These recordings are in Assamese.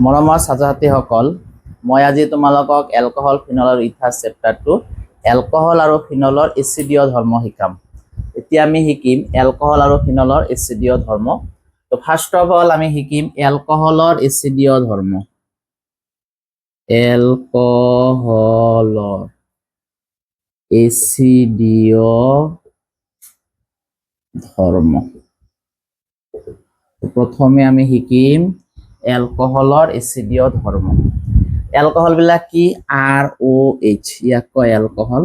মৰমৰ ছাত্ৰ-ছাত্ৰীসকল, মই আজি তোমালোকক এলকহল, ফিনল আৰু ইথাৰ চেপ্টাৰটো এলকহল আৰু ফিনলৰ এচিডীয় ধৰ্ম শিকাম। এতিয়া আমি শিকিম এলকহল আৰু ফিনলৰ এচিডীয় ধৰ্ম। তো ফাৰ্ষ্ট অফ অল আমি শিকিম এলকহলৰ এচিডীয় ধৰ্ম। এলকহলৰ এচিডীয় ধৰ্ম। প্ৰথমে আমি শিকিম এলকহলৰ এচিডীয় ধৰ্ম। এলকহল বিলাক কি? ROH, ইয়াক কয় এলকহল।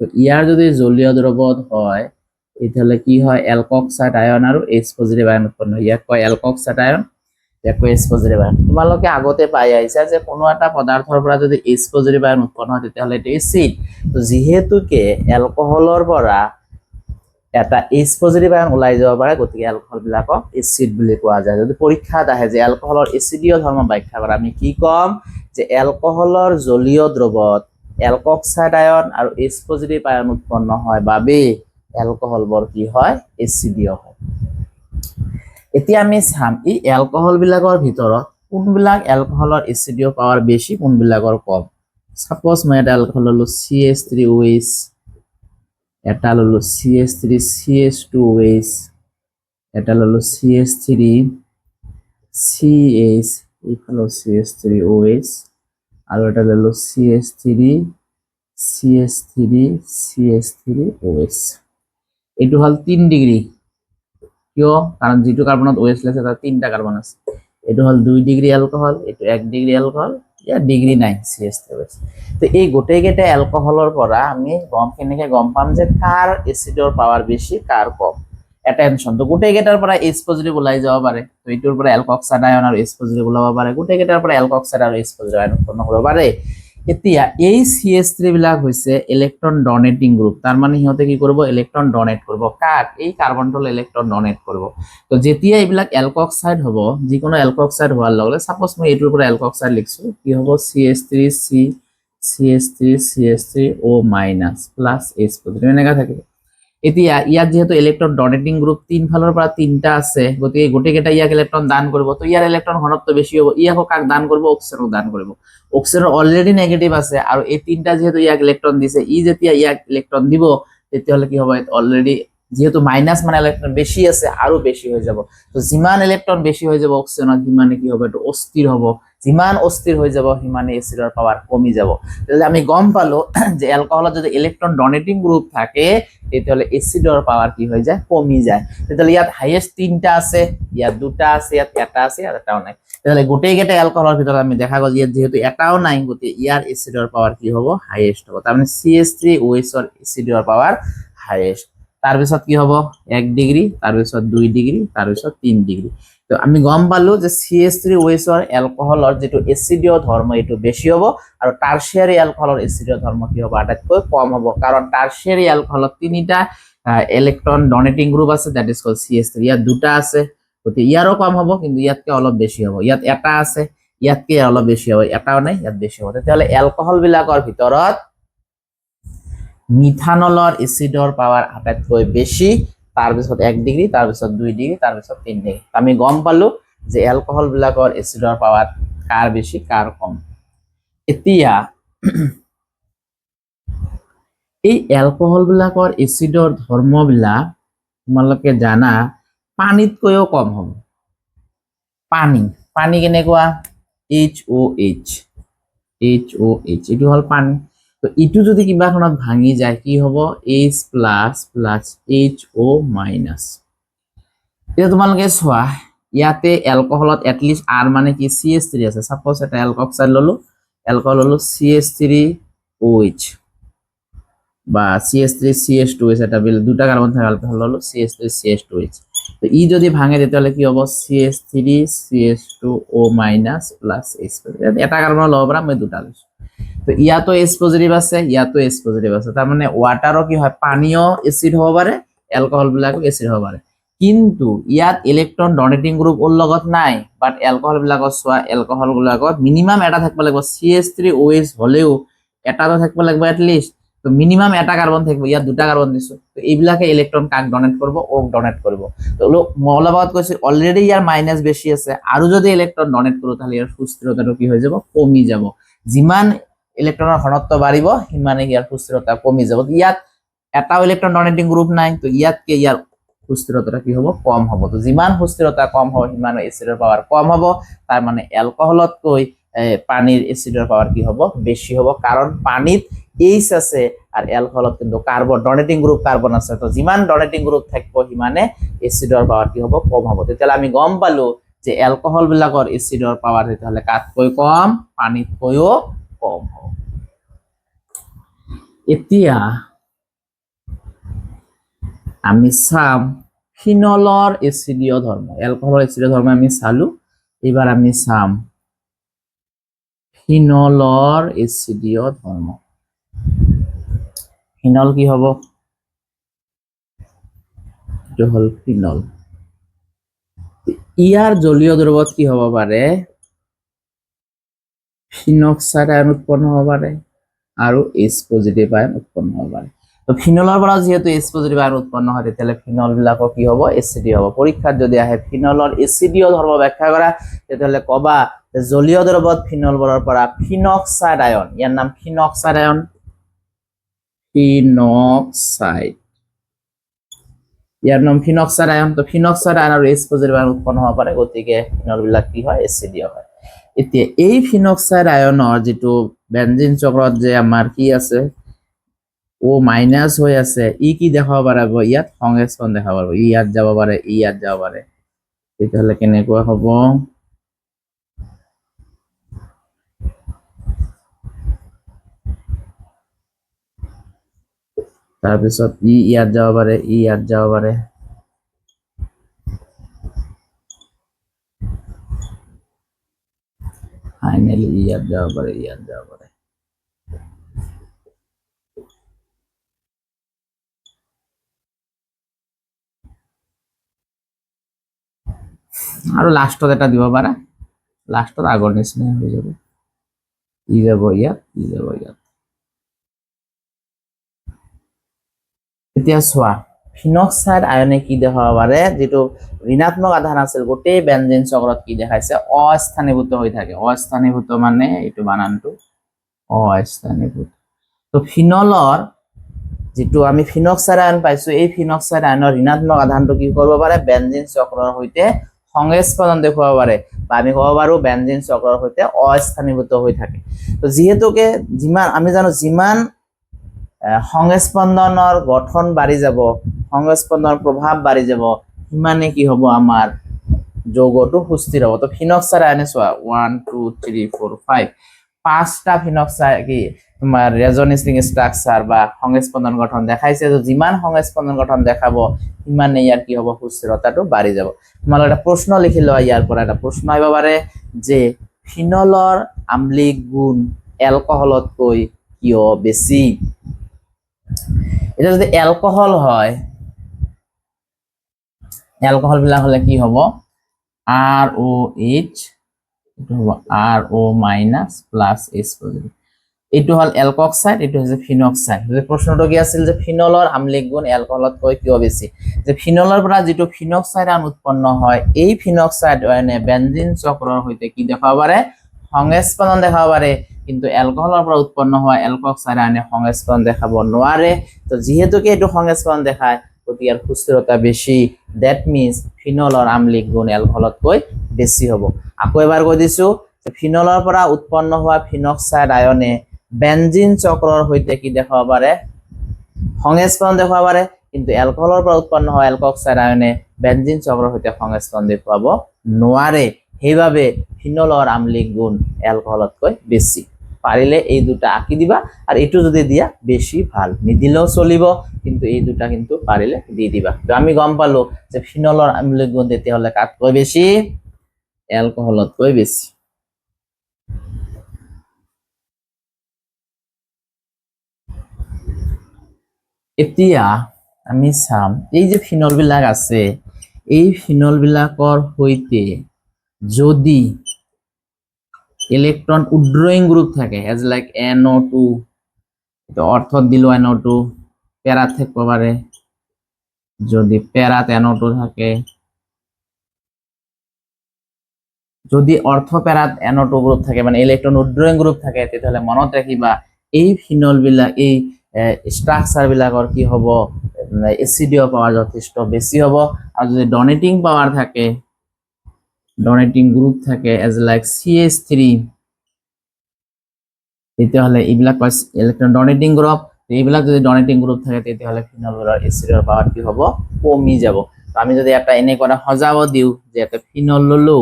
তো ইয়াৰ যদি জলীয় দ্ৰৱত হয় তেতিয়াহ'লে কি হয়? এলকক্সাইড আয়ন আৰু H পজিটিভ আয়ন উৎপন্ন হয়। ইয়াক কয় এলকক্সাইড আয়ন, ইয়াক কয় H পজিটিভ আয়ন। তোমালোকে আগতে পাই আহিছা যে কোনো এটা পদাৰ্থৰ পৰা যদি H পজিটিভ আয়ন উৎপন্ন হয় তেতিয়াহ'লে এইটো এচিড। তো যিহেতুকে এলকহলৰ পৰা এটা H পজিটিভ আয়ন ওলাই যাব পাৰে, গতিকে এলকহল বিলাকক এচিড বুলি কোৱা যায়। যদি পৰীক্ষাত আহে যে এলকহলৰ এচিডীয় ধৰ্ম ব্যাখ্যা কৰা, আমি কি ক'ম? যে এলকহলৰ জলীয় দ্ৰৱত এলকক্সাইড আয়ন আৰু H পজিটিভ আয়ন উৎপন্ন হয় বাবে এলকহলবোৰ কি হয়? এচিডীয় হয়। এতিয়া আমি চাম এই এলকহল বিলাকৰ ভিতৰত কোনবিলাক এলকহলৰ এচিডীয় পাৱাৰ বেছি, কোনবিলাকৰ কম। সাপোজ মই এটা এলকহল ললো CH3OH, এটা ললো CH3CH2OH, এটা ললো CH3CH, এইফালে CH3OH, আৰু এটা ললো CH3CH3CH3OH। এইটো হল 3 ডিগ্ৰী। কিয়? কারণ যেটো কার্বনত OH লেছে তার 3টা কার্বন আছে। এটো হল 2 ডিগ্রি অ্যালকোহল, এটো 1 ডিগ্রি অ্যালকোহল, ইয়া ডিগ্রি নাই CH3OH। তো এই গোটেইকেইটা অ্যালকোহলৰ পৰা আমি কেনেকৈ গম পাম যে কাৰ এচিডৰ পাৱাৰ বেছি, কাৰ কম। এটেনশন, তো গোটেইকেইটাৰ পৰা H পজিটিভ ওলাই যাব পাৰে। তো এইটোৰ পৰা এলকক্সাইড আয়ন আৰু H পজিটিভ ওলাব পাৰে, গোটেইকেইটাৰ পৰা এলকক্সাইড আৰু H পজিটিভ আয়ন উৎপন্ন কৰিব পাৰে। এতিয়া এই CH3 বিলাক হৈছে ইলেক্ট্রন ডোনেটিং গ্রুপ, তার মানে সিহঁতে কি করব? ইলেক্ট্রন ডোনেট করব। কাক? এই কার্বনটোলে ইলেক্ট্রন ডোনেট করব। তো যেতিয়া এইবিলাক এলকক্সাইড হ'ব, যিকোনো এলকক্সাইড হোৱাৰ লগে সাপোজ মই এইটোৰ পৰা এলকক্সাইড লিখছো, কি হ'ব? CH3CH3O প্লাস H পজিটিভ এনেকা থাকিব। এতিয়া ইয়াত যেহেতু ইলেক্ট্রন ডোনেটিং গ্রুপ তিন ফালৰ পৰা তিনটা আছে, গতিকে গোটেইকেইটা ইয়াক ইলেক্ট্ৰন দান কৰিব। তো ইয়াৰ ইলেক্ট্ৰন ঘনত্ব বেছি হ'ব, ই আকৌ কাক দান কৰিব? অক্সিজেনক দান কৰিব। অক্সিজেনৰ অলৰেডি নেগেটিভ আছে আৰু এই তিনটা যেহেতু ইয়াক ইলেক্ট্ৰন দিছে, ই যেতিয়া ইয়াক ইলেক্ট্ৰন দিব তেতিয়াহ'লে কি হ'ব? অলৰেডি যেহেতু মাইনাস মানে ইলেক্ট্ৰন বেশি আছে আৰু বেশি হৈ যাব। তো যিমান ইলেক্ট্ৰন বেশি হৈ যাব অক্সিজেনত, সিমানে কি হ'ব? এইটো অস্থিৰ হ'ব। যিমান অস্থিৰ হৈ যাব সিমানে এচিডৰ পাৱাৰ কমি যাব। তাহলে আমি গম পালো যে এলকহলত যদি ইলেক্ট্ৰন ডোনেটিং গ্ৰুপ থাকে তেতিয়াহ'লে এচিডৰ পাৱাৰ কি হৈ যায়? কমি যায়। তেতিয়াহ'লে ইয়াত হাইয়েস্ট 3টা আছে, ইয়াত 2টা আছে, ইয়াত এটা আছে, ইয়াত এটাও নাই। তাহলে গোটেইকেইটা এলকহলৰ ভিতৰত আমি দেখা গ'ল ইয়াত যেহেতু এটাও নাই, গতিকে ইয়াৰ এচিডৰ পাৱাৰ কি হ'ব? হাইয়েস্ট হ'ব। তাৰমানে CH3OH ৰ এচিডৰ পাৱাৰ হাইয়েস্ট। তাৰপিছত কি হ'ব? 1 ডিগ্ৰী, তাৰপিছত 2 ডিগ্ৰী, তাৰপিছত 3 ডিগ্ৰী। তো আমি গম পালো যে CH3OH ৰ এলকহলৰ যেটো এচিডীয় ধৰ্ম এইটো বেছি হ'ব আৰু টাৰচিয়াৰী এলকহলৰ এচিডীয় ধৰ্ম কি হ'ব? আটাইতকৈ কম হ'ব। কাৰণ টাৰচিয়াৰী এলকহলত 3টা ইলেক্ট্ৰন ডোনেটিং গ্ৰুপ আছে, দ্যাট ইজ কল্ড CH3। ইয়াত 2টা আছে, গতিকে ইয়াৰো কম হ'ব, কিন্তু ইয়াতকে অলপ বেছি হ'ব। ইয়াত এটা আছে, ইয়াতকে অলপ বেছি হ'ব, এটাও নাই, ইয়াত বেছি হ'ব। তেতিয়াহ'লে এলকহল বিলাকৰ ভিতৰত মিথানলৰ এচিডৰ পাৱাৰ আটাইতকৈ বেছি, তাৰপিছত 1 ডিগ্ৰী, তাৰপিছত 2 ডিগ্ৰী, তাৰপিছত 3 ডিগ্ৰী। আমি গম পালো যে এলকহল বিলাকৰ এচিডৰ পাৱাৰ কাৰ বেছি, কাৰ কম। এতিয়া এই এলকহল বিলাকৰ এচিডৰ ধৰ্মবিলাক তোমালোকে জানা পানীতকৈও কম হ'ব। পানী কেনেকুৱা? HOH, এইটো হল পানী। তো ইটো যদি কিবা এখনত ভাঙি যায় কি হ'ব? H plus plus HO minus. এতিয়া তোমালোকে চোৱা, ইয়াতে এলকহলত এটলিষ্ট R মানে কি? CH3 আছে। সাপোজ এটা এলকক্সাইড ললো, এলকহল ললো CH3OH বা CH3CH2OH, এটা দুটা কার্বন থাকে এলকহল ললো CH3CH2OH। তো ই যদি ভাঙে তেতিয়াহ'লে কি হ'ব? CH3CH2O plus H positive. এটা কার্বন ল'ব পৰা, মই দুটা লৈছো। তো ইয়াতো H পজিটিভ আছে, ইয়াতো H পজিটিভ আছে। তাৰ মানে ওয়াটাৰও কি হয়? পানীও এসিড হ'ব পাৰে, এলকহল বিলাকো এসিড হ'ব পাৰে। কিন্তু ইয়াত ইলেক্ট্ৰন ডোনেটিং গ্ৰুপ ওৰ লগত নাই, বাট এলকহল বিলাকত চোৱা, এলকহল বিলাকত মিনিমাম এটা থাকিব লাগিব। CH3OH হলেও এটা তো থাকিব লাগিব এটলিষ্ট। তো মিনিমাম এটা কার্বন থাকবে, ইয়াত দুটা কার্বন দিছো, তো এইবিলাকে ইলেকট্রন কাক ডোনেট করব, ও ডোনেট করব। তো মৌলবাদ কৈছে অলরেডি ইয়ার মাইনাস বেশি আছে, আৰু যদি ইলেকট্রন ডোনেট করো তাহলে ইয়ার সুস্থিরতাটো কি হৈ যাব, কমি যাব। যিমান ইলেকট্রনের ঘনত্ব বাড়িব সিমানে ইয়ার সুস্থিরতা কমি যাব। ইয়াত এটাও ইলেকট্রন ডোনেটিং গ্রুপ নাই, তো ইয়াতকে ইয়ার সুস্থিরতাটা কি হব, কম হব। তো যিমান সুস্থিরতা কম হবে সিমান এসিডের পাওয়ার কম হব। তার মানে অ্যালকোহলতকৈ পানির এসিডের পাওয়ার কি হব, বেশি হব। কারণ পানিত এইচ আছে আর অ্যালকোহলত কিন্তু কার্বন ডোনেটিং গ্রুপ কার্বন আছে। তো যিমান ডোনেটিং গ্রুপ থাকব সিমানে এসিডৰ পাওয়ার কি হব, কম হব। তেতিয়াহ'লে আমি গম পালো যে অ্যালকোহল বিলাকৰ এসিডৰ পাওয়ার তেতিয়াহ'লে কাতকৈ কম, পানীতকৈও কম হ'ব। এতিয়া আমি চাম ফিনলৰ এসিডীয় ধৰ্ম। অ্যালকোহলৰ এসিডীয় ধৰ্ম আমি চালো, এবাৰ আমি চাম ফিনলৰ এসিডীয় ধৰ্ম। ফিনল কি হব, এইটো হল ফিনল। ইয়াৰ জলীয় দ্ৰৱত কি হব পাৰে, ফিনক্সাইড আয়ন উৎপন্ন হব পাৰে আৰু H পজিটিভ আয়ন উৎপন্ন হব পাৰে। তো ফিনলৰ পৰা যেহেতু H পজিটিভ আয়ন উৎপন্ন হয় তেতিয়াহ'লে ফিনল বিলাকৰ কি হব, এসিডীয় হব। পৰীক্ষাত যদি আহে ফিনলৰ এসিডীয় ধৰ্ম ব্যাখ্যা কৰা তেতিয়াহ'লে কবা যে জলীয় দ্ৰৱত ফিনলবোৰৰ পৰা ফিনক্সাইড আয়ন, ইয়াৰ নাম ফিনক্সাইড আয়ন, ফিনক্সাইড, ইয়াৰ নাম ফিনক্সাইড আয়ন। তো ফিনক্সাইড আয়ন আৰু H পজিটিভ আয়ন উৎপন্ন হব পাৰে, গতিকে ফিনল বিলাক কি হয়, এসিডীয় হয়। এতিয়া এই ফিনক্সাইড আয়নৰ যেটো বেনজিন চক্ৰত যে আমাৰ কি আছে, ও মাইনাস হৈ আছে, ই কি দেখাব পাৰিব, ইয়াত সংস্পন দেখাব পাৰিব, ই ইয়াত যাব পাৰে, ই ইয়াত যাব পাৰে। তেতিয়াহ'লে কেনেকুৱা হ'ব, তাৰপিছত ই ইয়াত যাব পাৰে, ই ইয়াত যাব পাৰে। ফাইনালি ই ইয়াত যাব পাৰে, ই ইয়াত যাব পাৰে। আৰু লাষ্টত এটা দিব পাৰা, লাষ্টত আগৰ নিচিনা হৈ যাব, ই যাব ইয়াত, ই যাব ইয়াত। এতিয়া চোৱা ফিনক্সাইড আয়নে কি দেখাব পাৰে, যেটো ঋণাত্মক আধান আছিল গোটেই বেনজিন চক্ৰত কি দেখাইছে, অস্থানীভূত হৈ থাকে। অস্থানীভূত মানে এইটো বানানটো অস্থানীভূত। তো ফিনলৰ যেটো আমি ফিনক্সাইড আয়ন পাইছো, এই ফিনক্সাইড আয়নৰ ঋণাত্মক আধানটো কি কৰিব পাৰে, বেনজিন চক্ৰৰ সৈতে সংস্পন্দন দেখুৱাব পাৰে, বা আমি ক'ব পাৰো বেনজিন চক্ৰৰ সৈতে অস্থানীভূত হৈ থাকে। তো যিহেতুকে যিমান আমি জানো যিমান সংস্পন্দনৰ গঠন বাঢ়ি যাব, সংস্পন্দনৰ প্ৰভাৱ বাঢ়ি যাব, সিমানে কি হ'ব, আমাৰ যৌগটো সুস্থিৰ হ'ব। তো ফিনক্সাইড আয়নে চোৱা 1 2 3 4 5 পাঁচটা ফিনক্সাইড কি তোমাৰ ৰেজনেটিং ষ্ট্ৰাকচাৰ বা সংস্পন্দন গঠন দেখাইছে। তো যিমান সংস্পন্দন গঠন দেখাব সিমানে ইয়াৰ কি হ'ব, সুস্থিৰতাটো বাঢ়ি যাব। তোমালোকে এটা প্ৰশ্ন লিখি লোৱা, ইয়াৰ পৰা এটা প্ৰশ্ন আহিব পাৰে যে ফিনলৰ আম্লিক গুণ এলকহলতকৈ কিয় বেছি। এটা যদি অ্যালকোহল হয়, অ্যালকোহল বিলাক হলে কি হব, ROH, এটা হব RO minus plus H positive. এইটো হল অ্যালকক্সাইড, এইটো হৈছে ফিনক্সাইড। যে প্ৰশ্নটো কি আছিল যে ফিনলৰ আম্লিক গুণ অ্যালকোহলতকৈ কিয় বেছি, যে ফিনলৰ পৰা যেটো ফিনক্সাইড আয়ন উৎপন্ন হয়, এই ফিনক্সাইড আয়নে বেনজিন চক্ৰৰ সৈতে কি দেখাব পাৰে, সংস্পন্দন দেখাব পাৰে। কিন্তু অ্যালকোহলৰ পৰা উৎপন্ন হোৱা অ্যালকক্সাইড আয়নে সংস্পন্দন দেখাব নোৱাৰে। তো যেহেতুকে এইটো সংস্পন্দন দেখায় গতিকে ইয়াৰ সুস্থিৰতা বেছি, দ্যাট মিন্স ফিনলৰ আম্লিক গুণ অ্যালকোহলতকৈ বেছি হ'ব। আকৌ এবাৰ কৈ দিছো যে ফিনলৰ পৰা উৎপন্ন হোৱা ফিনক্সাইড আয়নে বেনজিন চক্ৰৰ সৈতে কি দেখাব পাৰে, সংস্পন্দন দেখাব পাৰে। কিন্তু অ্যালকোহলৰ পৰা উৎপন্ন হোৱা অ্যালকক্সাইড আয়নে বেনজিন চক্ৰৰ সৈতে সংস্পন্দন দেখুৱাব নোৱাৰে। সেইবাবে ফিনলৰ আম্লিক গুণ অ্যালকোহলতকৈ বেছি। পাৰিলে এই দুটা আঁকি দিবা, আর এইটো যদি দিয়া বেশি ভাল, নিদিলেও চলিব, কিন্তু এই দুটা কিন্তু পাৰিলে দি দিবা। তো আমি গম পালো যে ফিনলৰ আম্লিক গুণ তেতিয়াহ'লে কাতকৈ বেছি, অ্যালকোহলতকৈ বেছি। এতিয়া আমি চাম এই যে ফিনল বিলাক আছে, এই ফিনল বিলাকৰ সৈতে যদি ইলেকট্রন উইথড্রয়িং গ্রুপ থাকে, এজ লাইক NO2 তো অর্থ দিল NO2 প্যারা থাকতে পারে, যদি প্যারাত NO2 থাকে, যদি অর্থ প্যারাত NO2 গ্রুপ থাকে মানে ইলেকট্রন উইথড্রয়িং গ্রুপ থাকে, তাহলে মনত রাখিবা এই ফিনল বিলাক এই স্ট্রাকচার বিলাকৰ কি হ'ব, এসিডিও পাওয়ার যথেষ্ট বেশি হ'ব। আর যদি ডোনেটিং পাওয়ার থাকে, ডোনেটিং গ্রুপ থাকে এজ লাইক CH3, তেতিয়াহ'লে এইবিলাক ইলেকট্রন ডোনেটিং গ্রুপ, এইবিলাক যদি ডোনেটিং গ্রুপ থাকে তেতিয়াহ'লে ফিনলবোৰৰ এসিডৰ পাওয়ার কি হ'ব, কমি যাব। তো আমি যদি এটা এনে কৰা সজাব দিও যে এটা ফিনল ললো,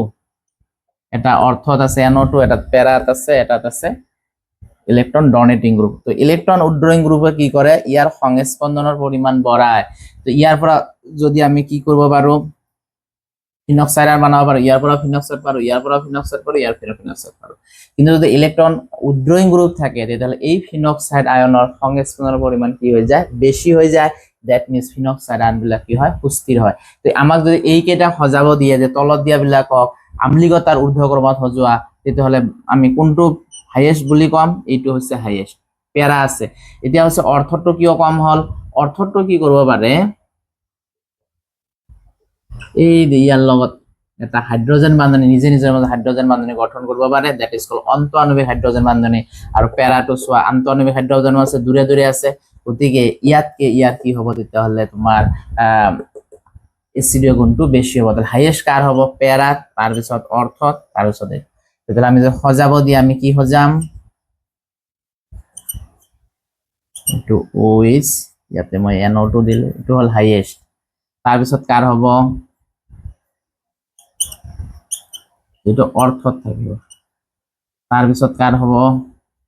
এটা অর্থত আছে NO2, এটা প্যারাত আছে, এটাত আছে ইলেকট্রন ডোনেটিং গ্রুপ। তো ইলেকট্রন উইথড্রয়িং গ্রুপে কি করে, ইয়ার সংস্পন্দনের পরিমাণ বঢ়ায়। তো ইয়ার পৰা যদি আমি কি কৰিব পাৰো, ফিনক্সাইড বানাব পাৰো, ইয়াৰ পৰা ফিনক্সাইড পাৰো, ইয়াৰ পৰা ফিনক্সাইড পাৰো, ইয়াৰ পৰা ফিনক্সাইড পাৰো। কিন্তু যদি ইলেকট্ৰন উইথড্ৰয়িং গ্ৰুপ থাকে তেতিয়াহ'লে এই ফিনক্সাইড আয়নৰ সংস্পন্দনৰ পৰিমাণ কি হৈ যায়, বেছি হৈ যায়। দ্যাট মিন্স ফিনক্সাইড আয়নবিলাক কি হয়, সুস্থিৰ হয়। তো আমাক যদি এইকেইটা সজাব দিয়ে যে তলত দিয়াবিলাকক আম্লিকতাৰ ঊৰ্ধ্বক্ৰমত সজোৱা, তেতিয়াহ'লে আমি কোনটো হাইয়েস্ট বুলি কম, এইটো হৈছে হাইয়েস্ট, প্যারা আছে। এতিয়া হৈছে অৰ্থটো কিয় কম হল, অৰ্থটো কি কৰিব পাৰে, এই ইয়াৰ লগত এটা হাইড্রোজেন বান্ধনী নিজে নিজের মধ্যে হাইড্রোজেন বান্ধনী গঠন করব পারে, দ্যাট ইজ কল অন্তঃআণবিক হাইড্রোজেন বান্ধনী। আর প্যারাটো চোৱা আন্তঃআণবিক হাইড্ৰোজেন আছে, দূৰে দূৰে আছে, গতিকে ইয়াতকে ইয়াৰ কি হ'ব, তেতিয়াহ'লে তোমাৰ এসিডিও গুণটো বেছি হ'ব। তাহলে হাইয়েস্ট কাৰ হ'ব, প্যাৰা, তাৰপিছত অৰ্থত, তাৰপিছত তেতিয়াহ'লে আমি যদি সজাব দিয়ে আমি কি সজাম, এইটো OH, ইয়াতে মই NO2 দিলো, এইটো হ'ল হাইয়েস্ট। তাৰপিছত কাৰ হ'ব, যেটো অৰ্থত থাকিব, তাৰপিছত কাৰ হ'ব,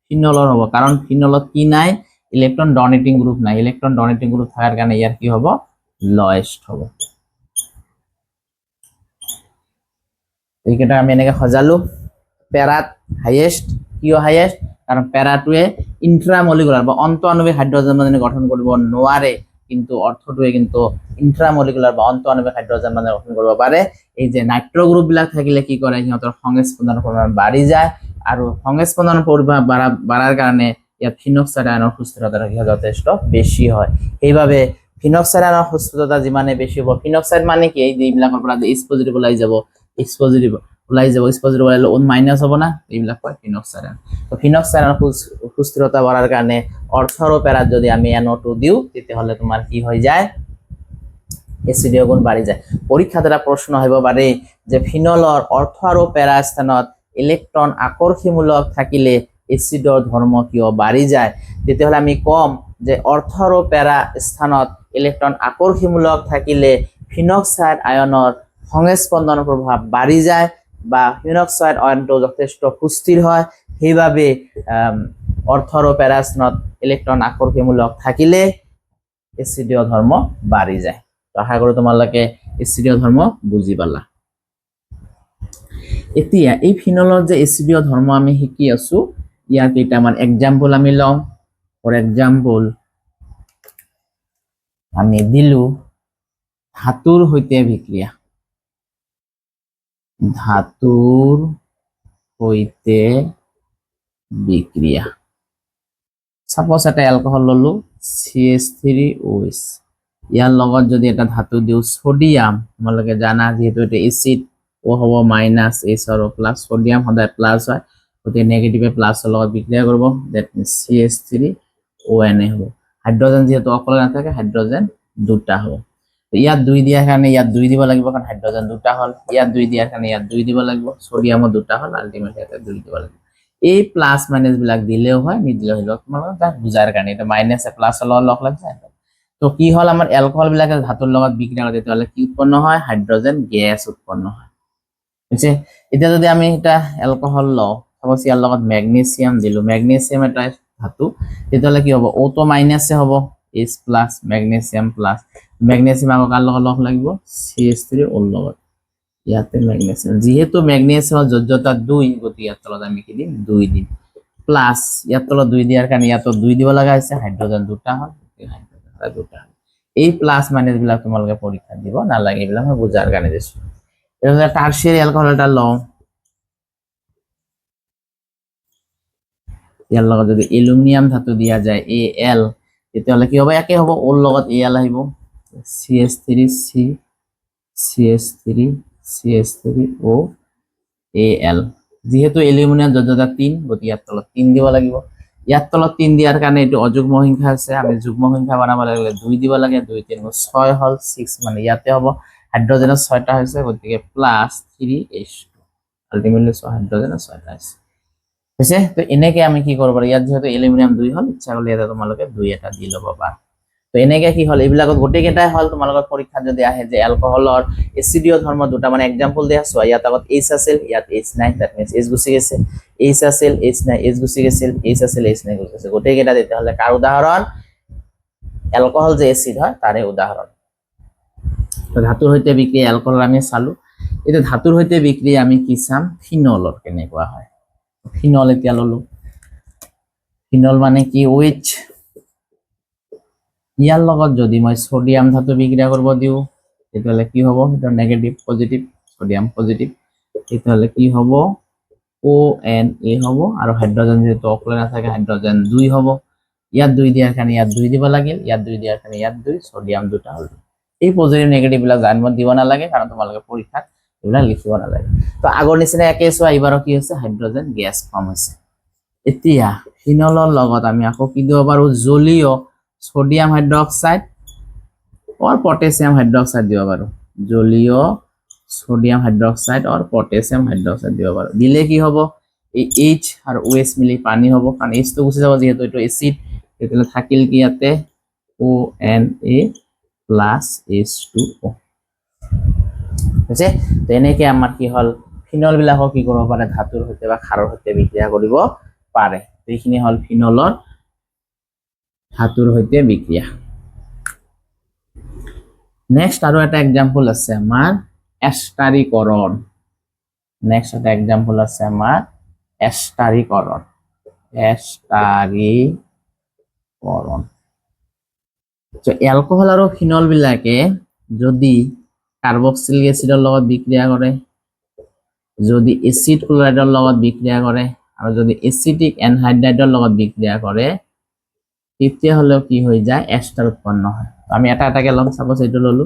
ফিনলৰ হ'ব, কাৰণ ফিনলত কি নাই, ইলেকট্রন ডোনেটিং গ্রুপ নাই। ইলেকট্রন ডোনেটিং গ্রুপ থাকার কারণে ইয়ার কি হ'ব, লয়েস্ট হ'ব। এইকেইটা আমি এনেকে সজালো। প্যারাত হাইয়েস্ট, কিয় হাইয়েস্ট, কারণ প্যাৰাটোৱে ইন্ট্ৰামলিকুলাৰ বা অন্তঃআণবিক হাইড্ৰোজেন বান্ধনী গঠন কৰিব নোৱাৰে, কিন্তু অৰ্থটোৱে কিন্তু ইন্ট্ৰামলিকুলাৰ বা অন্তঃআণবিক হাইড্ৰোজেন বান্ধনী গঠন কৰিব পাৰে। এই যে নাইট্ৰো গ্ৰুপ বিলাক থাকিলে কি কৰে, সিহঁতৰ সংস্পন্দনৰ পৰিমাণ বাঢ়ি যায়, আৰু সংস্পন্দনৰ পৰিমাণ বাঢ়াৰ কাৰণে ইয়াত ফিনক্সাইড আয়নৰ সুস্থিৰতা যথেষ্ট বেছি হয়। সেইবাবে ফিনক্সাইড আয়নৰ সুস্থিৰতা যিমানে বেছি হ'ব, ফিনক্সাইড মানে কি, এই এইবিলাকৰ পৰা H পজিটিভ ওলাই যাব, H পজিটিভ ওলাই যাব, H পজিটিভ ওলালে O মাইনাস হ'ব না, এইবিলাক কয় ফিনক্সাইড আয়ন। তো ফিনক্সাইড আয়নৰ সুস্থিৰতা বাঢ়াৰ কাৰণে অৰ্থৰ প্যাৰাত যদি আমি NO2 দিও, তেতিয়াহ'লে তোমাৰ কি হৈ যায়, এসিডিও গুণ বাঢ়ি যায়। পৰীক্ষাত এটা প্ৰশ্ন আহিব পাৰে যে ফিনলৰ অৰ্থ আৰু প্যাৰা স্থানত ইলেকট্ৰন আকৰ্ষীমূলক থাকিলে এসিডৰ ধৰ্ম কিয় বাঢ়ি যায়। তেতিয়াহ'লে আমি কম যে অৰ্থ আৰু প্যাৰা স্থানত ইলেকট্ৰন আকৰ্ষীমূলক থাকিলে ফিনক্সাইড আয়নৰ সংস্পন্দনৰ প্ৰভাৱ বাঢ়ি যায়, বা ফিনক্সাইড আয়নটো যথেষ্ট সুস্থিৰ হয়। সেইবাবে অৰ্থ আৰু প্যাৰা স্থানত ইলেকট্ৰন আকৰ্ষীমূলক থাকিলে এসিডিও ধৰ্ম বাঢ়ি যায়। তো আশা কৰো তোমালোকে এসিডিও ধৰ্ম বুজি পালা। এতিয়া এই ফিনলৰ যে এসিডিও ধৰ্ম আমি শিকি আছো, ইয়াৰ কেইটামান এক্সাম্পল আমি লওঁ। ফৰ এক্সাম্পল আমি দিলো ধাতুৰ সৈতে বিক্ৰিয়া, ধাতুৰ সৈতে বিক্ৰিয়া। সাপোজ এটা এলকহল ললো CH3OH, ইয়াৰ লগত যদি এটা ধাতু দিও সোডিয়াম, তোমালোকে জানা যেহেতু এটা এসিড, ও হ'ব মাইনাস, H আৰু প্লাস, সোডিয়াম সদায় প্লাস হয়, গতিকে নেগেটিভে প্লাসৰ লগত বিক্ৰিয়া কৰিব, দ্যাট মিন্স CH3ONA হ'ব। হাইড্ৰোজেন যেহেতু অকলে নাথাকে, হাইড্ৰোজেন দুটা হ'ব। ইয়াত 2 দিয়াৰ কাৰণে ইয়াত 2 দিব লাগিব, কাৰণ হাইড্ৰোজেন দুটা হল। ইয়াত 2 দিয়াৰ কাৰণে ইয়াত 2 দিব লাগিব, সোডিয়ামও দুটা হল, আলটিমেটলি ইয়াতে 2 দিব লাগিব। এই প্লাস মাইনাস বিলাক দিলেও হয়, নিদিলেও হয়, তোমালোকে তাক বুজাৰ কাৰণে এটা মাইনাসে প্লাসৰ লগত লগ লাগছে। তো কি হল, আমাৰ এলকহল বিলাকে ধাতুৰ লগত বিক্ৰিয়া কৰে, তেতিয়াহ'লে কি উৎপন্ন হয়, হাইড্রোজেন গ্যাস উৎপন্ন হয়। বুঝছে, এতিয়া যদি আমি এটা এলকহল লওঁ, সাপোজ ইয়াৰ লগত ম্যাগনেসিয়াম দিলো, ম্যাগনেসিয়াম এটা ধাতু, তেতিয়াহ'লে কি হ'ব, O তো মাইনাসে হ'ব, H plus, magnesium plus, magnesium আকৌ কাৰ লগত লগ লাগিব, CH3O লগত, ইয়াতে ম্যাগনেসিয়াম, যেহেতু ম্যাগনেসিয়ামৰ যোজ্যতা 2, গতিকে ইয়াৰ তলত আমি কি দিম, 2 দিম, প্লাস ইয়াৰ তলত 2 দিয়াৰ কাৰণে ইয়াতো 2 দিব লগা হৈছে, হাইড্ৰোজেন দুটা হল, দুটা। এই প্লাস মাইনাস বিলাক তোমালোকে পৰীক্ষা দিব নালাগে, এইবিলাক মই বুজাৰ কাৰণে দিছো। এটা টাৰ্সিয়াৰি অ্যালকোহল এটা লওঁ, ইয়াৰ লগত যদি এলুমিনিয়াম ধাতু দিয়া যায় Al, তেতিয়াহ'লে কি হ'ব, একে হ'ব, ওৰ লগত Al আহিব, CH3 C CH3 CH3O Al, যেহেতু এলুমিনিয়াম যোজ্যতা 3, গতিকে ইয়াৰ তলত 3 দিব লাগিব। ইয়াৰ তলত 3 দিয়াৰ কাৰণে এইটো অযুগ্ম সংখ্যা আছে, আমি যুগ্ম সংখ্যা বনাব লাগিলে 2 দিব লাগে, 2 3 6 হ'ল, 6 মানে ইয়াতে হ'ব, হাইড্রোজেনের 6টা হৈছে, গতিকে +3H2, আলটিমেটলি হাইড্রোজেনের 6টা আছে। হৈছে, তো এনেকে আমি কি কৰিব পাৰো, ইয়াত যেহেতু এলুমিনিয়াম 2 হ'ল, ইচ্ছা কৰিলে ইয়াতে তোমালোকে 2 এটা দি ল'ব পাৰা। তো এনেকে কি হ'ল, এইবিলাকত গোটেইকেইটাই হ'ল তোমালোকৰ পৰীক্ষাত যদি আহে যে এলকহলৰ এচিডীয় ধৰ্ম দুটা, মানে এক্সাম্পল দিয়া আছে, ইয়াত আগত H আছিল, ইয়াত H নাই, দ্যাট মিন্স H গুচি গৈছে, H আছিল, H নাই, H গুচি গৈছিল, H আছিল, H নাই, গুচি গৈছে, গোটেইকেইটা তেতিয়াহ'লে কাৰ উদাহৰণ, এলকহল যে এচিড হয় তাৰে উদাহৰণ। তো ধাতুৰ সৈতে বিক্ৰিয়া এলকহল আমি চালো, এতিয়া ধাতুৰ সৈতে বিক্ৰিয়া আমি কি চাম, ফিনলৰ কেনেকুৱা হয়। ফিনল এতিয়া ললো, ফিনল মানে কি, OH, ইয়াৰ লগত যদি মই সোডিয়াম ধাতু বিক্রিয়া করব দিও, তেতিয়াহ'লে কি হ'ব, এটা নেগেটিভ পজিটিভ, সোডিয়াম পজিটিভ, তেতিয়াহ'লে কি হ'ব, ONA হ'ব, আৰু হাইড্ৰোজেন যেহেতু অকলে নাথাকে হাইড্ৰোজেন 2 হ'ব, ইয়াত 2 দিয়াৰ কাৰণে ইয়াত 2 দিব লাগিল, ইয়াত 2 দিয়াৰ কাৰণে ইয়াত 2, সোডিয়াম দুটা হ'ল। এই পজিটিভ নেগেটিভ বিলাক জানিব দিব নালাগে, কাৰণ তোমালোকে পৰীক্ষাত এইবিলাক লিখিব নালাগে। তো আগৰ নিচিনা একে চোৱা, এইবাৰো কি হৈছে, হাইড্ৰোজেন গ্যাস ফৰ্ম হৈছে। এতিয়া ফিনলৰ লগত আমি আকৌ কি দিব পাৰো, জলীয় সোডিয়াম হাইড্ৰোক্সাইড और पोटेशियम हाइड्रोक्साइड দিব পাৰো, জলীয় সোডিয়াম হাইড্ৰোক্সাইড और पोटेशियम हाइड्रोक्साइड দিব পাৰো। দিলে কি হ'ব, এই H আৰু OH মিলি পানী হ'ব, কাৰণ H তো গুচি যাব যেহেতু এইটো এসিড, তেতিয়াহ'লে থাকিল কি ইয়াতে ONA প্লাস H2O। হৈছে, তো এনেকে আমাৰ কি হ'ল, ফিনল বিলাকক কি কৰিব পাৰে, ধাতুৰ সৈতে বা ক্ষাৰৰ সৈতে বিক্ৰিয়া কৰিব পাৰে। এইখিনি হ'ল ফিনলৰ ধাতুৰ সৈতে বিক্ৰিয়া। নেক্সট আৰু এটা এক্সাম্পল আছে আমাৰ এস্টাৰীকৰণ। নেক্সট এটা এক্সাম্পল আছে আমাৰ এস্টাৰীকৰণ। এস্টাৰীকৰণ, তো এলকহল আৰু ফিনল বিলাকে যদি কাৰ্বক্সিলিক এচিডৰ লগত বিক্ৰিয়া কৰে, যদি এচিড ক্লোৰাইডৰ লগত বিক্ৰিয়া কৰে, আৰু যদি এচিটিক এনহাইড্ৰাইডৰ লগত বিক্ৰিয়া কৰে, তেতিয়াহ'লেও কি হৈ যায়, এস্টাৰ উৎপন্ন হয়। আমি এটা এটাকে ল'ম, সাপোজ এইটো ললো,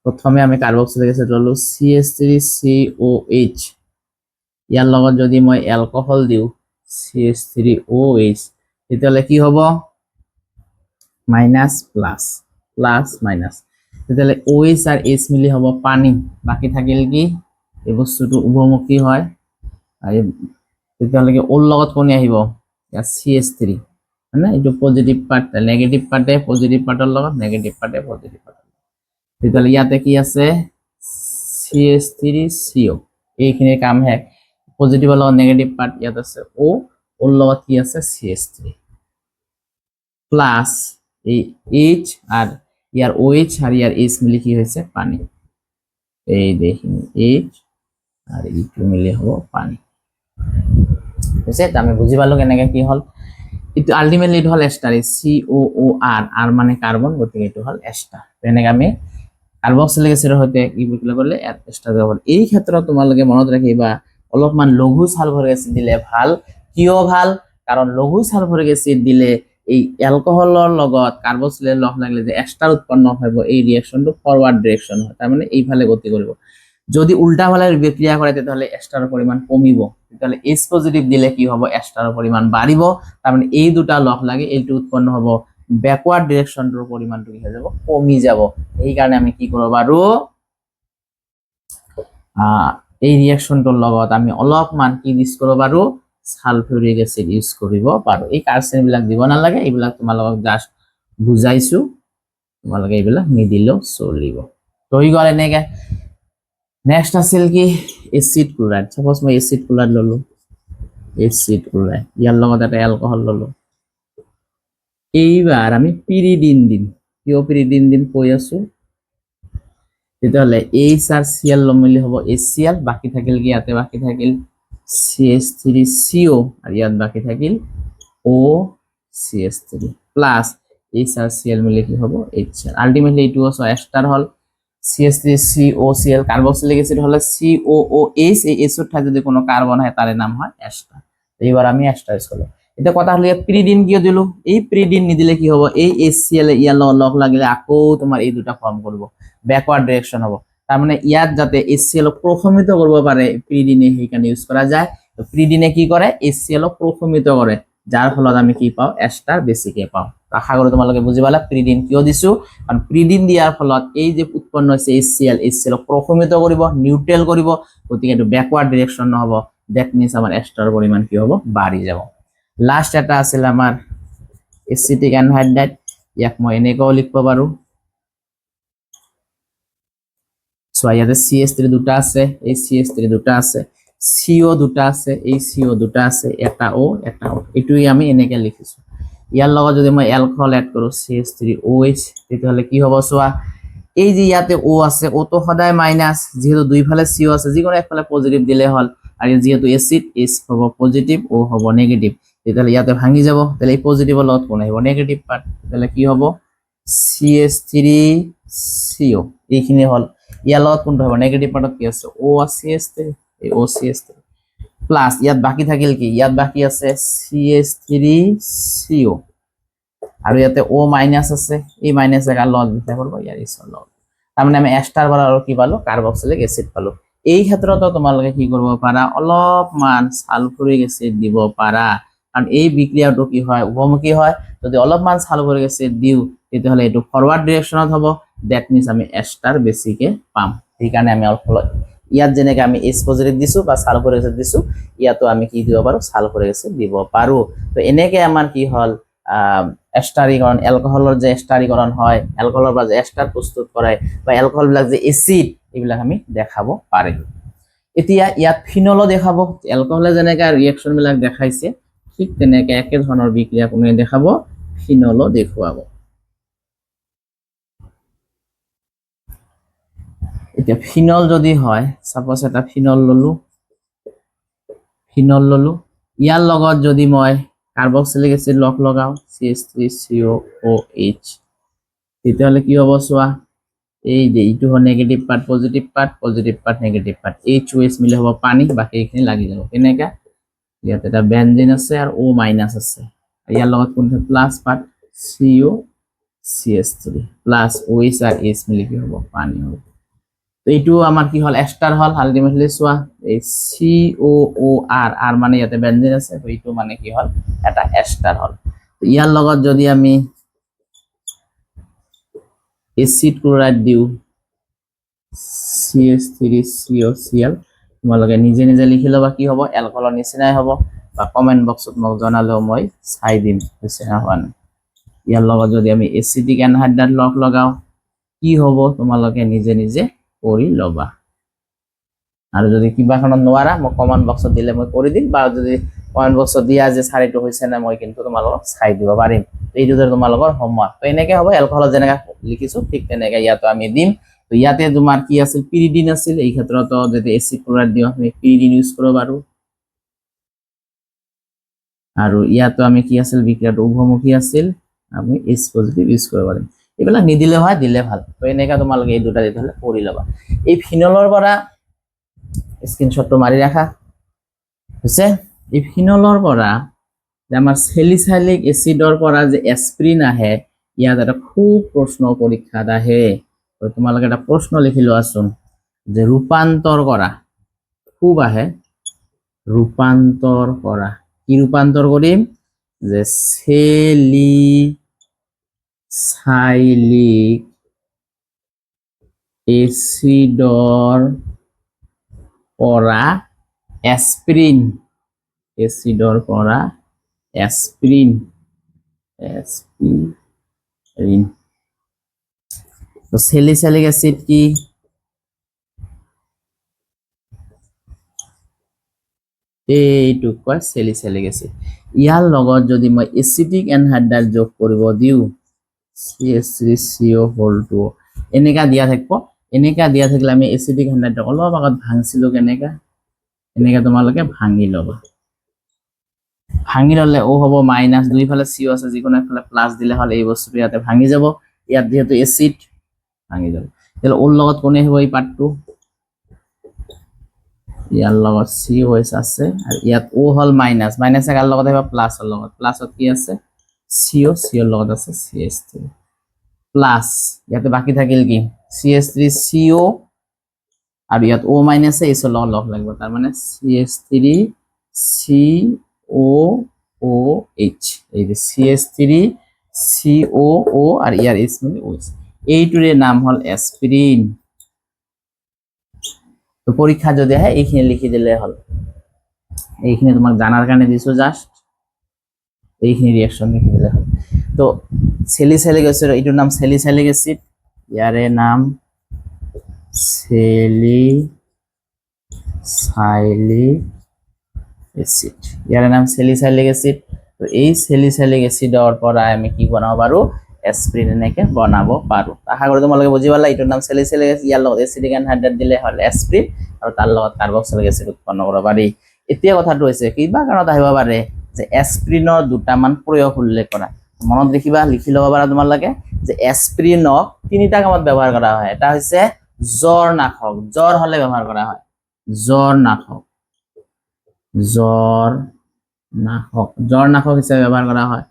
প্ৰথমে আমি কাৰ্বক্সিলিক এচিড ললো CH3COH, ইয়াৰ লগত যদি মই এলকহল দিওঁ CH3OH, তেতিয়াহ'লে কি হ'ব, মাইনাস প্লাস, প্লাস মাইনাস, তেতিয়াহ'লে OH আৰু H মিলি হ'ব পানী, বাকি থাকিল কি, এই বস্তুটো উভমুখী হয়, আৰু তেতিয়াহ'লে কি ওৰ লগত কোনে আহিব, CH3, না এইটো পজিটিভ পাৰ্ট, নেগেটিভ পাৰ্টে পজিটিভ পাৰ্টৰ লগত, নেগেটিভ পাৰ্টে পজিটিভ পাৰ্ট, তেতিয়াহ'লে ইয়াতে কি আছে, CH3CO, এইখিনিৰ কাম হে, পজিটিভৰ লগত নেগেটিভ পাৰ্ট, ইয়াত আছে O, ওৰ লগত কি আছে CH3, প্লাস এই H আর ইয়ার OH আর ইয়ার H মিলি কি হয়েছে, পানি। এই দেখুন H আর E2 মিলি হব পানি। বুঝছে, আমি বুঝি পালো কেনেকে কি হল, এটা আলটিমেটলি এটা হল এস্টার, COOR, আর মানে কার্বন, গতিকে এটা হল এস্টার। এনেকে আমি কার্বক্সিলিক এসিডৰ সৈতে কি বিক্ৰিয়া কৰলে এস্টাৰ দিব পাৰো। এই ক্ষেত্ৰত তোমালোকে মনত ৰাখিবা, অলপমান লঘু সালফাৰিক এসিড দিলে ভাল। কিয় ভাল, কাৰণ লঘু সালফাৰিক এসিড দিলে এই এলকহলৰ লগত কাৰ্বক্সিলেট লগ লাগিলে যে এস্টাৰ উৎপন্ন হ'ব, এই ৰিয়েকশনটো ফৰওয়াৰ্ড ডিৰেকশন হয়, তাৰ মানে এইফালে গতি কৰিব। যদি উল্টা ফালে বিক্ৰিয়া কৰে তেতিয়াহ'লে এস্টাৰৰ পৰিমাণ কমিব, তেতিয়াহ'লে H পজিটিভ দিলে কি হ'ব, এস্টাৰৰ পৰিমাণ বাঢ়িব, তাৰ মানে এই দুটা লগ লাগি এইটো উৎপন্ন হ'ব, ব্যাকওয়াৰ্ড ডিৰেকশনটোৰ পৰিমাণটো কি হৈ যাব, কমি যাব। এই কাৰণে আমি কি কৰিব পাৰো, এই ৰিয়েকশনটোৰ লগত আমি অলপমান কি ইউজ কৰিব পাৰো, সালফিউৰিক এসিড ইউজ কৰিব পাৰো। এই কাৰ্বন বিলাক দিব নালাগে, এইবিলাক তোমালোকক জাস্ট বুজাইছো, তোমালোকে এইবিলাক নিদিলেও চলিব। তো হৈ গ'ল এনেকে। নেক্সট আছিল কি, এসিড ক্লোরাইড। সাপোজ মই এসিড ক্লোরাইড ললো, এসিড ক্লোরাইড, ইয়াৰ লগত এটা এলকহল ললো। এইবাৰ আমি পিৰিডিন দিম, কিয় পিৰিডিন দিম কৈ আছো, তেতিয়াহ'লে H আর Cl মিলি হ'ব HCl, বাকি থাকিল কি, ইয়াতে বাকি থাকিল CH3CO, আর ইয়াত বাকি থাকিল OCH3 প্লাস H আর Cl মিলি কি হ'ব HCl। আলটিমেটলি এইটো এস্টার হল, CH3COCl, কার্বক্সিলিক এসিড হলে COOH, এই H এর ঠাই যদি কোনো কার্বন হয় তার নাম হয় এস্টার। এইবার আমি এস্টার ইউজ করলাম। এটা কথা হলে প্ৰিডিন কিয় দিলো, এই প্ৰিডিন নিদিলে কি হ'ব, এই HCl ইয়াৰ লগত লগ লাগিলে আকৌ তোমাৰ এই দুটা ফৰ্ম কৰিব, ব্যাকওয়াৰ্ড ডাইৰেকশন হ'ব। তাৰ মানে ইয়াত যাতে HCl প্ৰশমিত কৰিব পাৰে প্ৰিডিনে, সেইকাৰণে ইউজ কৰা যায়। তো প্ৰিডিনে কি কৰে, HCl প্ৰশমিত কৰে, যাৰ ফলত আমি কি পাওঁ, এস্টাৰ বেছিকে পাওঁ। আশা কৰো তোমালোকে বুজি পালা প্ৰিডিন কিয় দিছো, কাৰণ প্ৰিডিন দিয়াৰ ফলত এই যে উৎপন্ন হৈছে HCl প্ৰশমিত কৰিব, নিউট্ৰেল কৰিব, গতিকে এইটো ব্যাকওয়াৰ্ড ডাইৰেকশন নহব, দ্যাট মিন্স আমাৰ এস্টাৰৰ পৰিমাণ কি হ'ব, বাঢ়ি যাব। লাস্ট এটা আছিল আমাৰ এচিটিক এনহাইড্ৰাইড, ইয়াক মই এনেকৈও লিখিব পাৰো। সো ইয়াতে CH3 দুটা আছে, এই CH3 দুটা আছে, CO দুটা আছে, এই CO দুটা আছে, এটা O এটা O, এটুই আমি এনেকে লিখিছো। ইয়াৰ লগত যদি মই এলকহল এড কৰো CH3OH, তেতিয়াহলে কি হ'ব চোৱা, এই যে ইয়াতে O আছে, O তো সদায় মাইনাস, যেহেতু দুইফালে CO আছে, যিকোনো একফালে পজিটিভ দিলে হল, আৰু যেহেতু এসিড H হ'ব পজিটিভ, O হ'ব নেগেটিভ, তেতিয়াহলে ইয়াতে ভাঙি যাব, তাহলে এই পজিটিভৰ লগত কোন আহিব, নেগেটিভ পাৰ্ট, তাহলে কি হ'ব CH3CO, এইখিনি হল। ইয়াৰ লগত কোনটো হ'ব, নেগেটিভ পার্টত কি আছে, OCH3, এই OCH3 প্লাস ইয়াত বাকি থাকিল কি, ইয়াত বাকি আছে CH3CO, আৰু ইয়াতে O মাইনাস আছে, এই মাইনাস এৰ লগ লিখা কৰব, ইয়াৰ ইছৰ লগ। তাৰ মানে আমি এস্টাৰ পালো আৰু কি পালো, কাৰ্বক্সিলিক এসিড পালো। এই ক্ষেত্ৰতো তোমালোকে কি কৰিব পাৰা, অলপমান সালফুৰিক এসিড দিব পাৰা, কারণ এই বিক্রিয়াটো কি হয়, উভমুখী হয়। যদি অলপমান সালফুরিক এসিড দিও, তেতিয়াহলে এটো ফরওয়ার্ড ডিরেকশনত হ'ব, দ্যাট মিন্স আমি এস্টার বেছিকে পাম। সেইকাৰণে আমি অলপ ইয়াত যেনেকৈ আমি H পজিটিভ দিছো বা সালফুৰিক এসিড দিছো, ইয়াতো আমি কি দিব পাৰো, সালফুৰিক এসিড দিব পাৰো। তো এনেকৈ আমাৰ কি হল, এস্টাৰীকৰণ, এলকহলৰ যে এস্টাৰীকৰণ হয়, এলকহলৰ পৰা যে এস্টাৰ প্ৰস্তুত কৰে, বা এলকহল বিলাক যে এসিড, এইবিলাক আমি দেখাব পাৰিম। এতিয়া ইয়াত ফিনলো দেখাব, এলকহলে যেনেকৈ ৰিয়েকশন বিলাক দেখাইছে, ঠিক তেনেকৈ একে ধৰণৰ বিক্ৰিয়া কোনে দেখাব, ফিনলো দেখুৱাব। এতিয়া ফিনল যদি হয়, সাপোজ এটা ফিনল ললো, ইয়াৰ লগত যদি মই কাৰ্বক্সিলিক এসিড লগ লগাও CH3COOH, তেতিয়াহলে কি হ'ব চোৱা, এই যে এইটো হয় negative part, positive part, negative part, HOH মিলে হ'ব পানী, বাকি এইখিনি লাগি যাব। কেনেকা, ইয়াত এটা বেনজিন আছে আৰু O মাইনাস আছে, ইয়াৰ লগত কোনটো plus part, COCH3 plus OH আর H মিলে কি হ'ব, পানী হ'ব। তো এইটো আমাৰ কি হল, এস্টাৰ হল। আলটিমেটলি চোৱা, এই COOR, আর মানে ইয়াতে বেনজিন আছে, তো এইটো মানে কি হল, এটা এস্টার হল। তো ইয়াৰ লগত যদি আমি এসিড ক্লোরাইড দিও CH3COCl, তোমালোকে নিজে নিজে লিখি ল'বা, কি হ'ব, এলকহলৰ নিচিনাই হ'ব, বা কমেন্ট বক্সত মোক জনালেও মই চাই দিম হৈছে না হোৱা নাই। ইয়াৰ লগত যদি আমি এচিটিক এনহাইড্ৰাইড লগ লগাও, কি হ'ব, তোমালোকে নিজে নিজে কৰি ল'বা। আৰু যদি কিবা কাৰণত নোৱাৰা, মোক কমেন্ট বক্সত দিলে মই কৰি দিম, বা যদি কমেন্ট বক্সত দিয়া যে স্যাৰ এইটো হৈছে না, মই কিন্তু তোমালোকক চাই দিব পাৰিম। এইটো তোমালোকৰ হোমৱৰ্ক। তো এনেকৈ হ'ব, এলকহলত যেনেকৈ লিখিছো ঠিক তেনেকৈ ইয়াতো আমি দিম। তো ইয়াতে তোমাৰ কি আছিল, পিৰিডিন আছিল, এই ক্ষেত্ৰতো যদি এচিড ক্লোৰাইড দিওঁ, আমি পিৰিডিন ইউজ কৰিব পাৰো। আৰু ইয়াতো আমি কি আছিল, বিক্ৰিয়াটো উভমুখী আছিল, আমি H পজিটিভ ইউজ কৰিব পাৰিম। এইবিলাক নিদিলে হয়, দিলে ভাল। তো এনেকৈ তোমালোকে এই দুটা দিলে কৰি ল'বা। এই ফিনলৰ পৰা স্ক্ৰিনশ্বটটো মাৰি ৰাখা হৈছে। এই ফিনলৰ পৰা যে আমাৰ চেলিসাইলিক এসিডৰ পৰা যে এস্প্ৰিন আহে, ইয়াত এটা খুব প্ৰশ্ন পৰীক্ষাত আহে। তো তোমালোকে এটা প্ৰশ্ন লিখি লোৱাচোন, যে ৰূপান্তৰ কৰা, খুব আহে, ৰূপান্তৰ কৰা, কি ৰূপান্তৰ কৰিম, যে চেলিসাইলিক এসিডৰ পৰা এস্প্ৰিন, এসিডৰ পৰা এস্প্ৰিন, তো স্যালিসাইলিক অ্যাসিড কি, এইটো কয় স্যালিসাইলিক অ্যাসিড। ইয়াৰ লগত যদি মই এচিটিক এনহাইড্ৰাইড যোগ কৰিব দিও, CH3CO2, এনেকা দিয়া থাকিব। এনেকা দিয়া থাকিলে আমি এচিটিক এনহাইড্ৰাইড অলপ আগত ভাঙিছিলো, কেনেকা, এনেকা তোমালোকে ভাঙি ল'বা। ভাঙি ল'লে O হ'ব মাইনাস, দুইফালে CO আছে, যিকোনো একফালে প্লাস দিলে হল, এই বস্তুটো ইয়াতে ভাঙি যাব। ইয়াত যেহেতু এসিড, ভাঙি যাব। তাহলে ওর লগত কোনে হ'ব এই পার্টটো, ইয়াৰ লগত COH আছে আৰু ইয়াত O হল মাইনাস মাইনাস কাৰ লগত আহিব প্লাছৰ লগত প্লাছত কি আছে CO CO লগত আছে CH3 প্লাছ ইয়াতে বাকি থাকিল কি CH3 CO আৰু ইয়াত O মাইনাস আছে এৰ লগত লগ লাগিব তাৰ মানে CH3 COOH এই যে CH3 COO আৰ ইয়াৰ H মানে OH এইটোৰে নাম হল এসপিরিন তো পরীক্ষা যদি হয় এইখিনি লিখি দিলে হল এইখিনি তোমাক জানার কারণে দিছো জাস্ট এইখিনি রিঅ্যাকশন লিখি দিলে হল তো স্যালিসাইলিক অ্যাসিড এটার নাম স্যালিসাইলিক অ্যাসিড ইয়ারে নাম স্যালিসাইলিক অ্যাসিড ইয়ারে নাম স্যালিসাইলিক অ্যাসিড তো এই স্যালিসাইলিক অ্যাসিডৰ পৰা আমি কি বনাব পাৰো এসপিৰিন এনেকে বনাব পাৰো আশা কৰো তোমালোকে বুজি পালা এটাৰ নাম স্যালিসাইলিক অ্যাসিড ইয়াৰ লগত এসিডিক এনহাইড্ৰেট দিলে হল এসপিৰিন আৰু তাৰ লগত কাৰ্বক্সিলিক এসিড উৎপন্ন কৰিব পাৰি এতিয়া কথাটো হৈছে কিবা কাৰণত আহিব পাৰে যে এসপিৰিনৰ দুটা মান প্ৰয়োগ উল্লেখ কৰা মনত ৰাখিবা লিখি লব পাৰা তোমালোকে যে এসপিৰিনক তিনিটা কামত ব্যৱহাৰ কৰা হয় এটা হৈছে জ্বৰ নাশক জ্বৰ হলে ব্যৱহাৰ কৰা হয় জ্বৰ নাশক জ্বৰ নাশক হিচাপে ব্যবহার করা হয়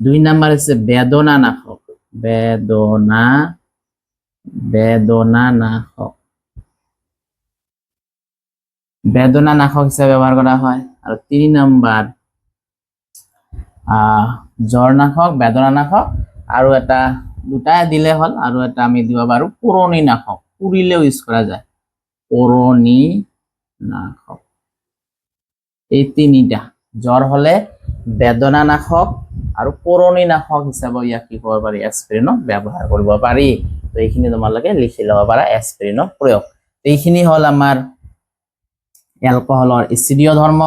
দুই নাম্বার হচ্ছে বেদনা নাশক বেদনা নাশক হিসাবে ব্যবহার করা হয় আর 3 নাম্বার জ্বৰ নাশক বেদনা নাশক আৰু এটা দুটা দিলে হল আৰু এটা আমি দিব পাৰো পুৰণি নাশক পুৰিলেও ইউজ কৰা যায় পুৰণি নাশক এই তিনিটা জ্বৰ হলে বেদনা নাশক আৰু পুৰণি নাশক হিচাপে ইয়াক কি কৰিব পাৰি এসপিৰিনক ব্যৱহাৰ কৰিব পাৰি তো এইখিনি তোমালোকে লিখি লব পাৰা এসপিৰিনক প্ৰয়োগ এইখিনি হল আমাৰ এলকহলৰ এসিডীয় ধৰ্ম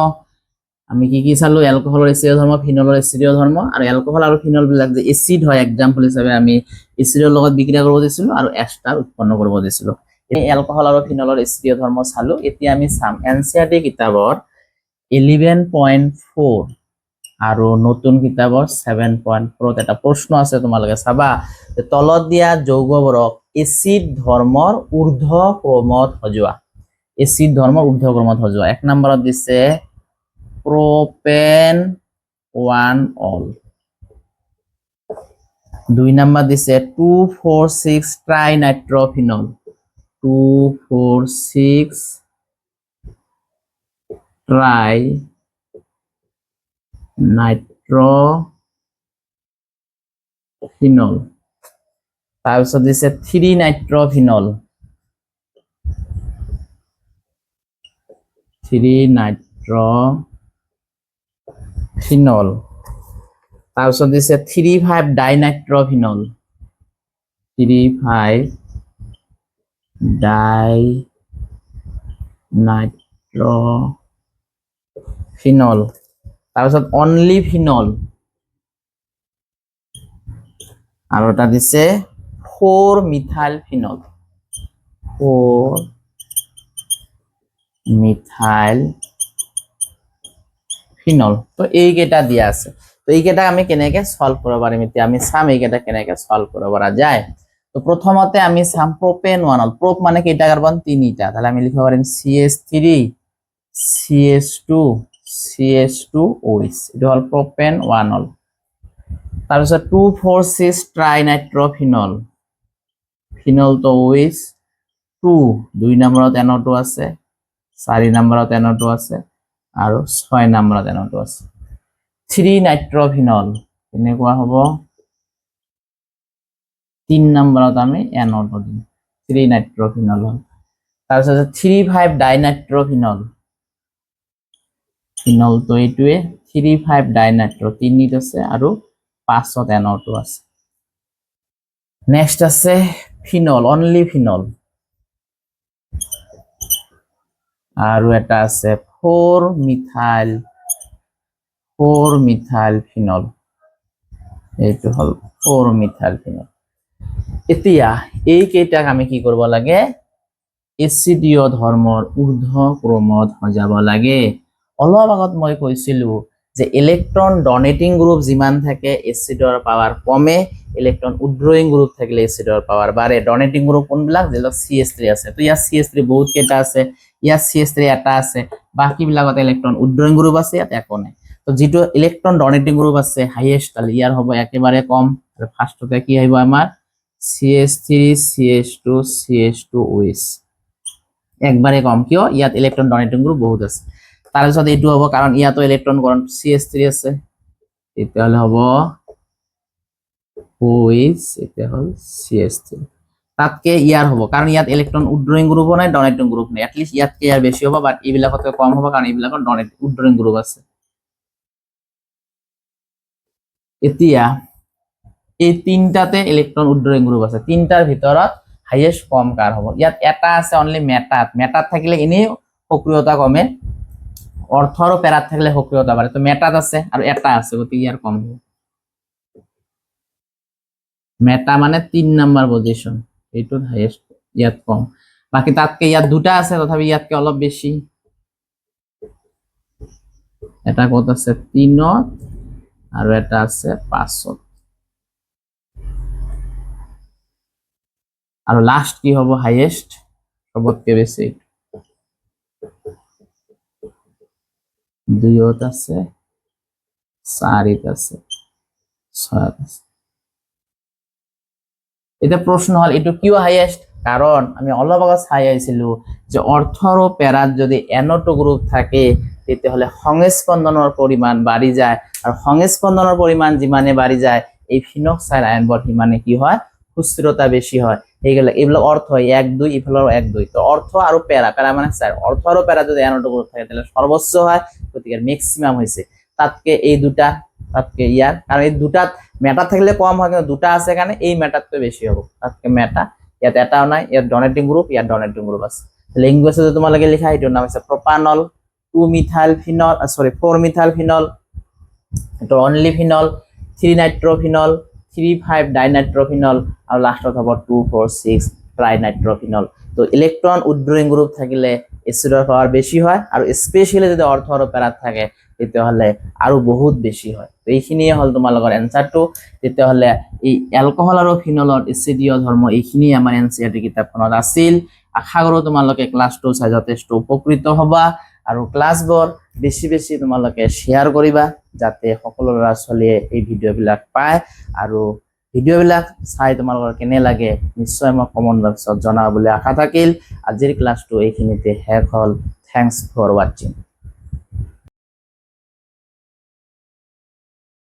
আমি কি চালো এলকহলৰ এসিডীয় ধৰ্ম ফিনলৰ এসিডীয় ধৰ্ম আৰু এলকহল আৰু ফিনল বিলাক যে এসিড হয় এক্সাম্পল হিচাপে আমি এসিডৰ লগত বিক্ৰিয়া কৰিব দিছিলো আৰু এস্টাৰ উৎপন্ন কৰিব দিছিলো এই এলকহল আৰু ফিনলৰ এসিডীয় ধৰ্ম চালো এতিয়া আমি চাম এনসিইআৰটি কিতাপৰ 11.4 আৰু নতুন কিতাপৰ 7.4 এটা প্ৰশ্ন আছে তোমালোকে চাবা যে তলত দিয়া যৌগবোৰক এসিড ধৰ্মৰ ঊৰ্ধ্ব ক্ৰমত সজোৱা এসিড ধৰ্মৰ ঊৰ্ধ্ব ক্ৰমত সজোৱা এক নম্বৰত দিছে প্ৰোপেন 1 অল দুই নাম্বাৰ দিছে 246 ট্ৰাইনাইট্ৰোফিনল 246 ট্ৰাই নাইট্ৰোফিনল তাৰপিছত দিছে 3 নাইট্ৰোফিনল 3 নাইট্ৰোফিনল তাৰপিছত দিছে 35 ডাইনাইট্ৰোফিনল 35 ডাইনাইট্ৰোফিনল তাৰপিছত অনলি ফিনল আৰু এটা দিছে 4 মিথাইল ফিনল 4 মিথাইল ফিনল তো এই কেইটা দিয়া আছে তো এই কেইটা আমি কেনেকে সলভ কৰিব পাৰিম এতিয়া আমি চাম এই কেইটা কেনেকে সলভ কৰিব পৰা যায় তো প্ৰথমতে আমি চাম প্ৰোপেন 1 অল প্ৰোপ মানে কেইটা কাৰ্বন তিনিটা তাহলে আমি লিখিব পাৰিম CH3 CH2 CH2OH এটা হল প্ৰোপেন 1 অল তাৰপিছত 246 ট্ৰাইনাইট্ৰোফিনল ফিনল তো OH 2 নম্বৰত NO2 আছে 4 নম্বৰত NO2 আছে আৰু 6 নম্বৰত NO2 আছে 3 নাইট্ৰোফিনল কেনেকুৱা হ'ব 3 নম্বৰত আমি NO2 দিম 3 নাইট্ৰোফিনল তাৰপিছত 35 ডাইনাইট্ৰোফিনল ফিনল তো এইটোৱে 35 ডাইনাইট্ৰো 3 আছে আৰু 5ত NO2 আছে নেক্সট আছে ফিনল অনলি ফিনল আৰু এটা আছে 4 মিথাইল ফিনল এইটো হল 4 মিথাইল ফিনল এতিয়া এই কেইটাক আমি কি কৰিব লাগে এসিডীয় ধৰ্মৰ ঊৰ্ধ্ব ক্ৰমত সজাব লাগে অলপ আগত মই কৈছিলো যে ইলেকট্ৰন ডোনেটিং গ্ৰুপ যিমান থাকে এসিডৰ পাৱাৰ কমে, ইলেকট্ৰন উইথড্ৰয়িং গ্ৰুপ থাকিলে এসিডৰ পাৱাৰ বাঢ়ে। ডোনেটিং গ্রুপ কোনবিলাক যেবিলাক CH3 আছে, তো ইয়াত CH3 বহুত কেইটা আছে, ইয়াত CH3 এটা আছে, বাকিবিলাকত ইলেকট্রন উইথড্ৰয়িং গ্ৰুপ আছে, ইয়াত একো নাই। তো যেটো ইলেকট্ৰন ডোনেটিং গ্ৰুপ আছে হাইয়েস্ট, তাহলে ইয়াৰ হ'ব একেবাৰে কম। আৰু ফাৰ্ষ্টতে কি আহিব আমাৰ CH3 CH2 CH2 OH একবাৰে কম, কিয় ইয়াত ইলেকট্ৰন ডোনেটিং গ্ৰুপ বহুত আছে। তাৰপিছত এইটো হ'ব কাৰণ ইয়াতো ইলেকট্রন গঠন CH3 আছে, তেতিয়াহ'লে হ'ব OH, এতিয়া হ'ল CH3। তাতকে ইয়াৰ হ'ব কাৰণ ইয়াত ইলেকট্ৰন উইথড্ৰয়িং গ্ৰুপও নাই, ডোনেটিং গ্ৰুপ নাই, এটলিস্ট ইয়াতকে ইয়াৰ বেছি হ'ব, বাট এইবিলাকতকৈ কম হ'ব কাৰণ এইবিলাকৰ উইথড্ৰয়িং গ্ৰুপ আছে। এতিয়া এই তিনটাতে ইলেকট্ৰন উইথড্ৰয়িং গ্ৰুপ আছে, তিনটাৰ ভিতৰত হাইয়েস্ট কম কাৰ হ'ব? ইয়াত এটা আছে অনলি মেটাত থাকিলে এনেই সক্ৰিয়তা কমে, অৰ্থ আৰু পেৰাত থাকিলে সক্ৰিয়তা বাঢ়ে। তো মেটাত আছে আৰু এটা আছে, গতিকে ইয়াৰ কম হ'ব। মেটা মানে 3 নম্বৰ পজিশন, এইটোত হাইয়েস্ট, ইয়াত কম। বাকি তাতকে ইয়াত দুটা আছে, তথাপি ইয়াতকে অলপ বেছি। এটা ক'ত আছে 3ত আৰু এটা আছে 5ত। আৰু লাস্ট কি হ'ব হাইয়েস্ট, সবতকে বেছি 2ত আছে, 4ত আছে, 6ত আছে। এটা প্ৰশ্ন হল এইটো কিয় হাইয়েস্ট? কাৰণ আমি অলপ আগত চাই আহিছিলো যে অৰ্থ আৰু পেৰাত যদি NO2 গ্ৰুপ থাকে তেতিয়াহ'লে সংস্পন্দনৰ পৰিমাণ বাঢ়ি যায়, আৰু সংস্পন্দনৰ পৰিমাণ যিমানে বাঢ়ি যায় এই ফিনক্সাইল আয়নবোৰ সিমানে কি হয় সুস্থিৰতা বেছি হয়। সেইগলে এইবিলাক অৰ্থ 1 2, ইফালৰ 1 2। তো অৰ্থ আৰু পেৰা মানে স্যাৰ অৰ্থ আৰু পেৰা যদি NO2 গ্ৰুপ থাকে তাহলে সৰ্বোচ্চ হয়, গতিকে ম্যাক্সিমাম হৈছে। তাতকে এই দুটা, তাতকে ইয়াৰ, কাৰণ এই দুটাত মেটা থাকলে কম হয়, কিন্তু দুটা আছে কাৰণে এই মেটাতকৈ বেছি হ'ব। তাতকে মেটা, ইয়াত এটাও নাই, ইয়াত ডোনেটিং গ্ৰুপ, ইয়াত ডোনেটিং গ্ৰুপ আছে। ল্যাঙ্গুয়েজে যে তোমালোকে লিখা এইটোৰ নাম হৈছে প্ৰপানল, 2 মিথাইল ফিনল, 4 মিথাইল ফিনল, এটা অনলি ফিনল, 3 নাইট্ৰোফিনল, 3 5 ডাইনাইট্ৰোফিনল, আৰু লাষ্টত হ'ব 2 4 6 ট্ৰাইনাইট্ৰোফিনল। তো ইলেকট্ৰন উইথড্ৰয়িং গ্ৰুপ থাকিলে এসিডৰ পাৱাৰ বেছি হয়, আৰু স্পেশালি যদি অৰ্থ আৰু পেৰাত থাকে তেতিয়াহ'লে আৰু বহুত বেছি হয়। তো এইখিনিয়ে হ'ল তোমালোকৰ এনসাৰটো। তেতিয়াহ'লে এই এলকহল আৰু ফিনলৰ এচিডীয় ধৰ্ম এইখিনি আমাৰ এনচিইআৰটি কিতাপখনত আছিল। আশা কৰোঁ তোমালোকে ক্লাছটো চাই যথেষ্ট উপকৃত হ'বা, আৰু ক্লাছবোৰ বেছি বেছি তোমালোকে শ্বেয়াৰ কৰিবা যাতে সকলো ল'ৰা ছোৱালীয়ে এই ভিডিঅ'বিলাক পায়। আৰু ভিডিঅ'বিলাক চাই তোমালোকৰ কেনে লাগে নিশ্চয় মই কমেন্ট বক্সত জনাবা বুলি আশা থাকিল। আজিৰ ক্লাছটো এইখিনিতে শেষ হ'ল। থ্যাংকস ফৰ ৱাচিং।